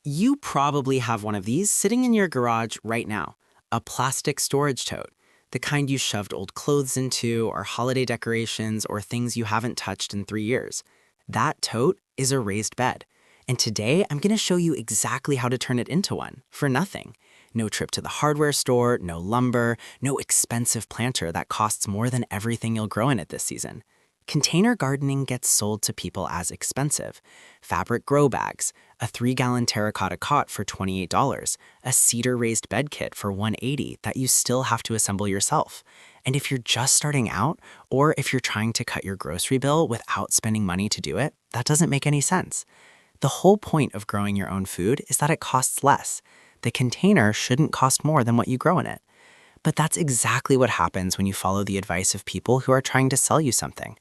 You probably have one of these sitting in your garage right now, a plastic storage tote, the kind you shoved old clothes into, or holiday decorations, or things you haven't touched in 3 years. That tote is a raised bed. And today I'm going to show you exactly how to turn it into one for nothing. No trip to the hardware store, no lumber, no expensive planter that costs more than everything you'll grow in it this season. Container gardening gets sold to people as expensive. Fabric grow bags, a 3-gallon terracotta cot for $28, a cedar raised bed kit for $180 that you still have to assemble yourself. And if you're just starting out, or if you're trying to cut your grocery bill without spending money to do it, that doesn't make any sense. The whole point of growing your own food is that it costs less. The container shouldn't cost more than what you grow in it. But that's exactly what happens when you follow the advice of people who are trying to sell you something.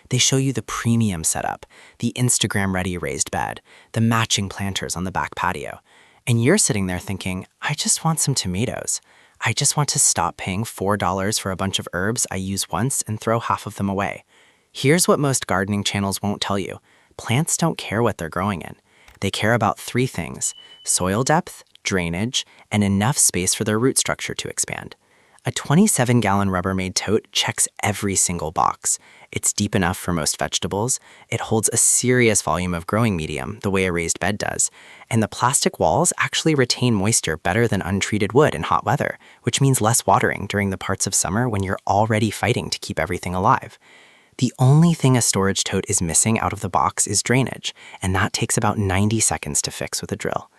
They show you the premium setup, the Instagram-ready raised bed, the matching planters on the back patio. And you're sitting there thinking, I just want some tomatoes. I just want to stop paying $4 for a bunch of herbs I use once and throw half of them away. Here's what most gardening channels won't tell you. Plants don't care what they're growing in. They care about 3 things: soil depth, drainage, and enough space for their root structure to expand. A 27-gallon Rubbermaid tote checks every single box. It's deep enough for most vegetables, it holds a serious volume of growing medium, the way a raised bed does, and the plastic walls actually retain moisture better than untreated wood in hot weather, which means less watering during the parts of summer when you're already fighting to keep everything alive. The only thing a storage tote is missing out of the box is drainage, and that takes about 90 seconds to fix with a drill.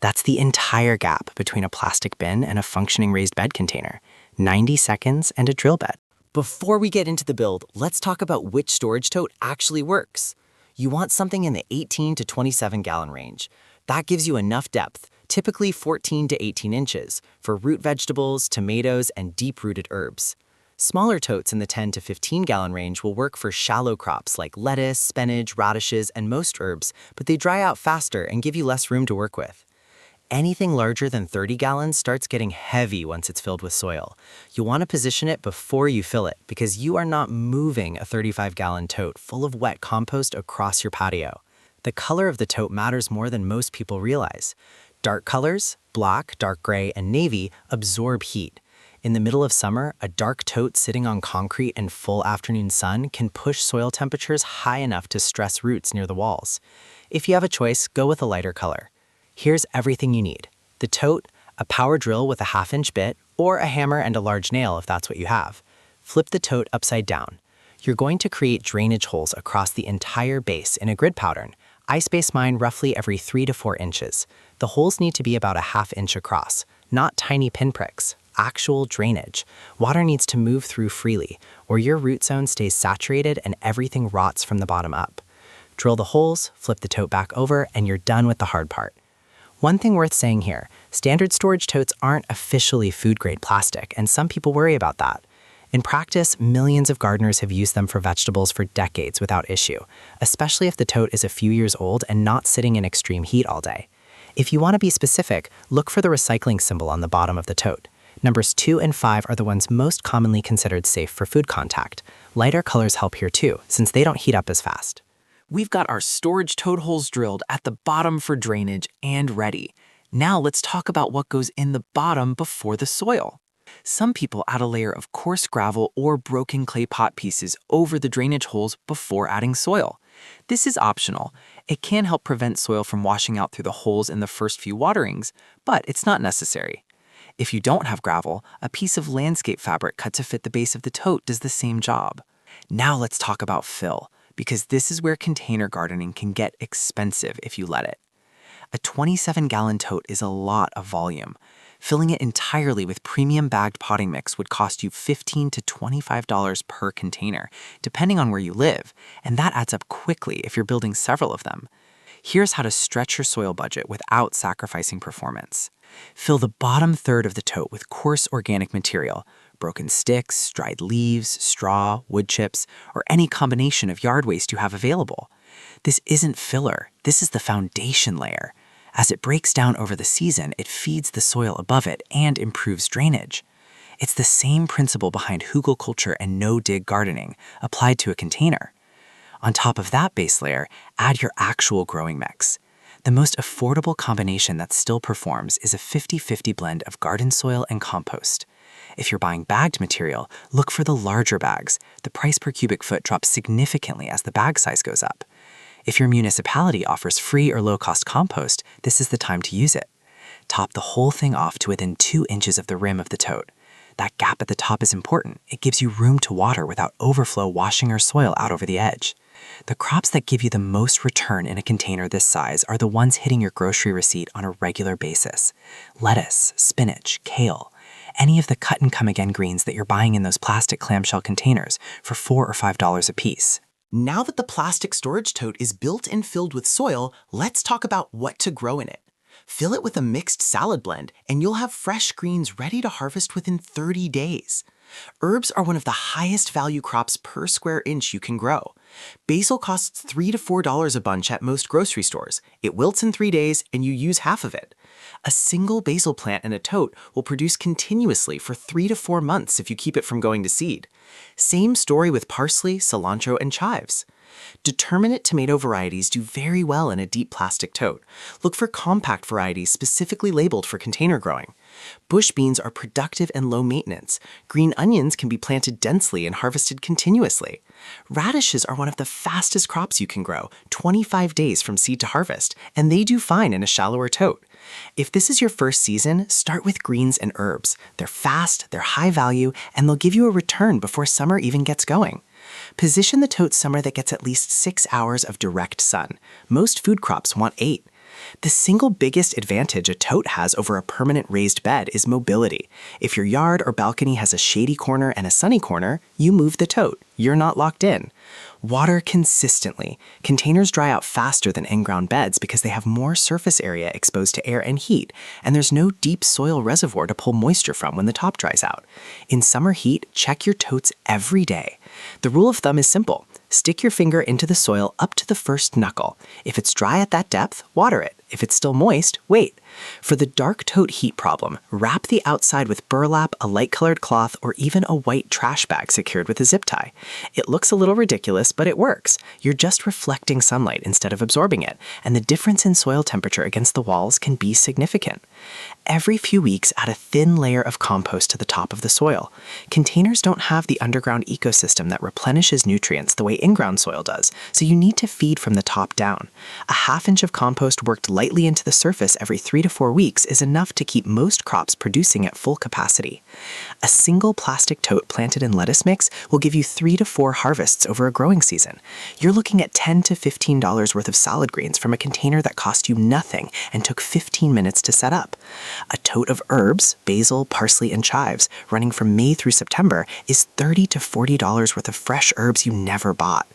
That's the entire gap between a plastic bin and a functioning raised bed container. 90 seconds and a drill bed. Before we get into the build, let's talk about which storage tote actually works. You want something in the 18 to 27 gallon range. That gives you enough depth, typically 14 to 18 inches, for root vegetables, tomatoes, and deep-rooted herbs. Smaller totes in the 10 to 15 gallon range will work for shallow crops like lettuce, spinach, radishes, and most herbs, but they dry out faster and give you less room to work with. Anything larger than 30 gallons starts getting heavy once it's filled with soil. You'll want to position it before you fill it because you are not moving a 35-gallon tote full of wet compost across your patio. The color of the tote matters more than most people realize. Dark colors, black, dark gray, and navy, absorb heat. In the middle of summer, a dark tote sitting on concrete in full afternoon sun can push soil temperatures high enough to stress roots near the walls. If you have a choice, go with a lighter color. Here's everything you need: the tote, a power drill with a 1/2-inch bit, or a hammer and a large nail if that's what you have. Flip the tote upside down. You're going to create drainage holes across the entire base in a grid pattern. I space mine roughly every 3 to 4 inches. The holes need to be about a 1/2 inch across, not tiny pinpricks, actual drainage. Water needs to move through freely, or your root zone stays saturated and everything rots from the bottom up. Drill the holes, flip the tote back over, and you're done with the hard part. One thing worth saying here, standard storage totes aren't officially food-grade plastic, and some people worry about that. In practice, millions of gardeners have used them for vegetables for decades without issue, especially if the tote is a few years old and not sitting in extreme heat all day. If you want to be specific, look for the recycling symbol on the bottom of the tote. Numbers 2 and 5 are the ones most commonly considered safe for food contact. Lighter colors help here too, since they don't heat up as fast. We've got our storage tote holes drilled at the bottom for drainage and ready. Now let's talk about what goes in the bottom before the soil. Some people add a layer of coarse gravel or broken clay pot pieces over the drainage holes before adding soil. This is optional. It can help prevent soil from washing out through the holes in the first few waterings, but it's not necessary. If you don't have gravel, a piece of landscape fabric cut to fit the base of the tote does the same job. Now let's talk about fill, because this is where container gardening can get expensive if you let it. A 27-gallon tote is a lot of volume. Filling it entirely with premium bagged potting mix would cost you $15 to $25 per container, depending on where you live, and that adds up quickly if you're building several of them. Here's how to stretch your soil budget without sacrificing performance. Fill the bottom third of the tote with coarse organic material: broken sticks, dried leaves, straw, wood chips, or any combination of yard waste you have available. This isn't filler, this is the foundation layer. As it breaks down over the season, it feeds the soil above it and improves drainage. It's the same principle behind hugelkultur and no-dig gardening, applied to a container. On top of that base layer, add your actual growing mix. The most affordable combination that still performs is a 50-50 blend of garden soil and compost. If you're buying bagged material, look for the larger bags. The price per cubic foot drops significantly as the bag size goes up. If your municipality offers free or low-cost compost, this is the time to use it. Top the whole thing off to within 2 inches of the rim of the tote. That gap at the top is important. It gives you room to water without overflow washing your soil out over the edge. The crops that give you the most return in a container this size are the ones hitting your grocery receipt on a regular basis. Lettuce, spinach, kale, any of the cut-and-come-again greens that you're buying in those plastic clamshell containers for $4 or $5 a piece. Now that the plastic storage tote is built and filled with soil, let's talk about what to grow in it. Fill it with a mixed salad blend, and you'll have fresh greens ready to harvest within 30 days. Herbs are one of the highest value crops per square inch you can grow. Basil costs $3 to $4 a bunch at most grocery stores. It wilts in 3 days, and you use half of it. A single basil plant in a tote will produce continuously for 3 to 4 months if you keep it from going to seed. Same story with parsley, cilantro, and chives. Determinate tomato varieties do very well in a deep plastic tote. Look for compact varieties specifically labeled for container growing. Bush beans are productive and low maintenance. Green onions can be planted densely and harvested continuously. Radishes are one of the fastest crops you can grow, 25 days from seed to harvest, and they do fine in a shallower tote. If this is your first season, start with greens and herbs. They're fast, they're high value, and they'll give you a return before summer even gets going. Position the tote somewhere that gets at least 6 hours of direct sun. Most food crops want 8. The single biggest advantage a tote has over a permanent raised bed is mobility. If your yard or balcony has a shady corner and a sunny corner, you move the tote. You're not locked in. Water consistently. Containers dry out faster than in-ground beds because they have more surface area exposed to air and heat, and there's no deep soil reservoir to pull moisture from when the top dries out. In summer heat, check your totes every day. The rule of thumb is simple. Stick your finger into the soil up to the first knuckle. If it's dry at that depth, water it. If it's still moist, wait. For the dark tote heat problem, wrap the outside with burlap, a light-colored cloth, or even a white trash bag secured with a zip tie. It looks a little ridiculous, but it works. You're just reflecting sunlight instead of absorbing it, and the difference in soil temperature against the walls can be significant. Every few weeks, add a thin layer of compost to the top of the soil. Containers don't have the underground ecosystem that replenishes nutrients the way in-ground soil does, so you need to feed from the top down. A half-inch of compost worked lightly into the surface every 3 to 4 weeks is enough to keep most crops producing at full capacity. A single plastic tote planted in lettuce mix will give you 3 to 4 harvests over a growing season. You're looking at $10 to $15 worth of salad greens from a container that cost you nothing and took 15 minutes to set up. A tote of herbs, basil, parsley, and chives, running from May through September, is $30 to $40 worth of fresh herbs you never bought.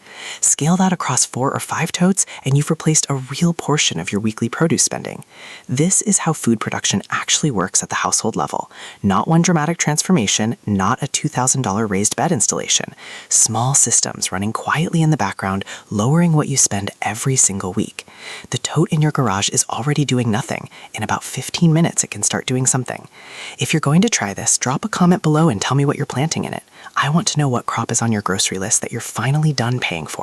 Scale that across 4 or 5 totes, and you've replaced a real portion of your weekly produce spending. This is how food production actually works at the household level. Not one dramatic transformation, not a $2,000 raised bed installation. Small systems running quietly in the background, lowering what you spend every single week. The tote in your garage is already doing nothing. In about 15 minutes, it can start doing something. If you're going to try this, drop a comment below and tell me what you're planting in it. I want to know what crop is on your grocery list that you're finally done paying for.